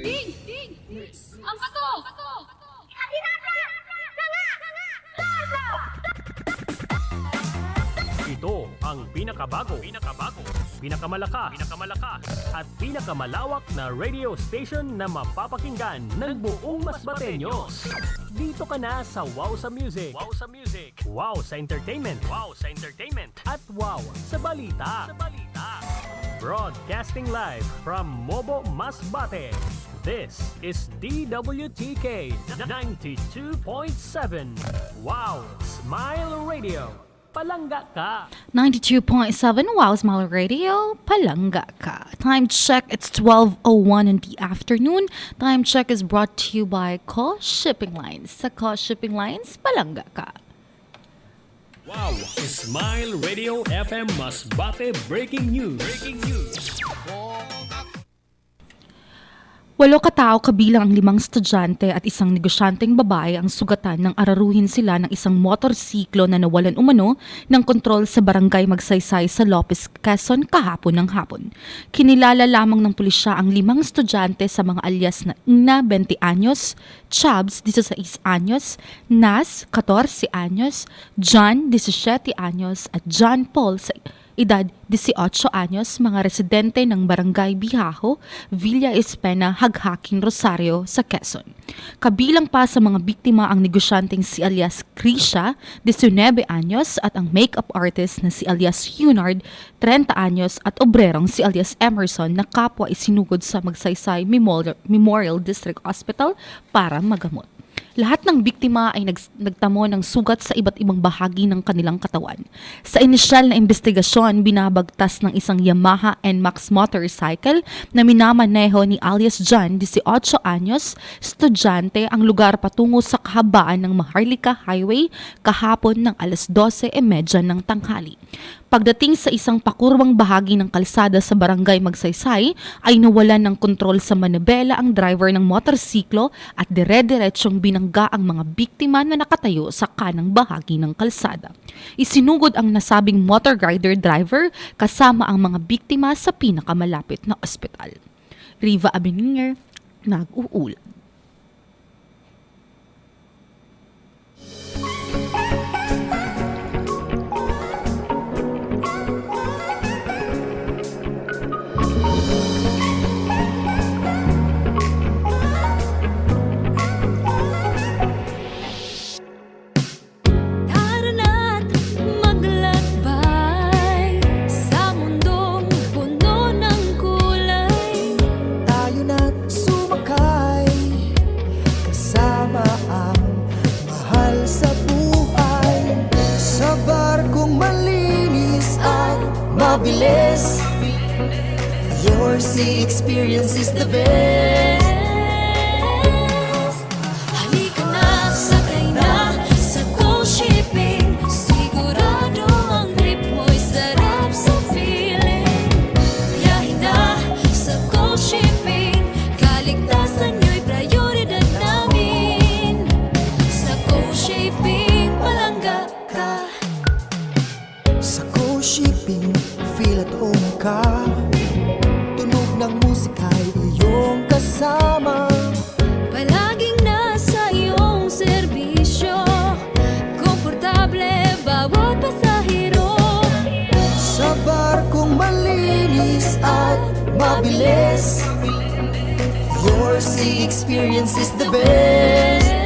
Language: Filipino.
Ang bato! Ito ang pinakabago, pinakamalaka, at pinakamalawak na radio station na mapapakinggan ng buong Masbateños. Dito ka na sa Wow sa Music, Wow sa Entertainment, at Wow sa Balita. Broadcasting live from Mobo Masbate. This is DWTK 92.7 Wow Smile Radio. Palangga ka. 92.7 Wow Smile Radio, palangga ka. Time check, it's 12:01 in the afternoon. Time check is brought to you by Co Shipping Lines. Sa Co Shipping Lines, palangga ka. Wow Smile Radio FM Masbate Breaking News. 8 katao kabilang ang 5 estudyante at isang negosyanteng babae ang sugatan nang araruhin sila ng isang motorsiklo na nawalan umano ng kontrol sa barangay Magsaysay sa Lopez, Quezon kahapon ng hapon. Kinilala lamang ng pulisya ang 5 estudyante sa mga alias na Ina, 20 anyos, Chubbs, 16 anyos, Nas, 14 anyos, John, 17 anyos at John Paul sa edad 18 anyos, mga residente ng Barangay Bihaho, Villa Espena, Haghaking, Rosario sa Quezon. Kabilang pa sa mga biktima ang negosyanteng si alias Krisha, 19 anyos, at ang makeup artist na si alias Hunard, 30 anyos, at obrerong si alias Emerson na kapwa isinugod sa Magsaysay Memorial District Hospital para magamot. Lahat ng biktima ay nagtamo ng sugat sa iba't ibang bahagi ng kanilang katawan. Sa inisyal na investigasyon, binabagtas ng isang Yamaha NMAX motorcycle na minamaneho ni alias John, 18 anyos, estudyante, ang lugar patungo sa kahabaan ng Maharlika Highway kahapon ng alas 12:30 ng tanghali. Pagdating sa isang pakurwang bahagi ng kalsada sa Barangay Magsaysay, ay nawalan ng kontrol sa manibela ang driver ng motorsiklo at dire-diretsyong binangga ang mga biktima na nakatayo sa kanang bahagi ng kalsada. Isinugod ang nasabing motor rider driver kasama ang mga biktima sa pinakamalapit na ospital. Riva Abeninger, nag-uulat. Mabilis, your sea experience is the best. Halika na, sakay na sa Go Shipping. Sigurado ang trip mo'y sarap sa feeling. Biyahe na sa Go Shipping, kaligtasan nyo'y prioridad namin. Sa Go Shipping, palangga ka. Sa Go Shipping, feel at home ka. Tunog ng musika'y iyong kasama. Palaging nasa iyong serbisyo, komportable bawat pasahero. Sa barkong malinis at mabilis, Your sea experience is the best.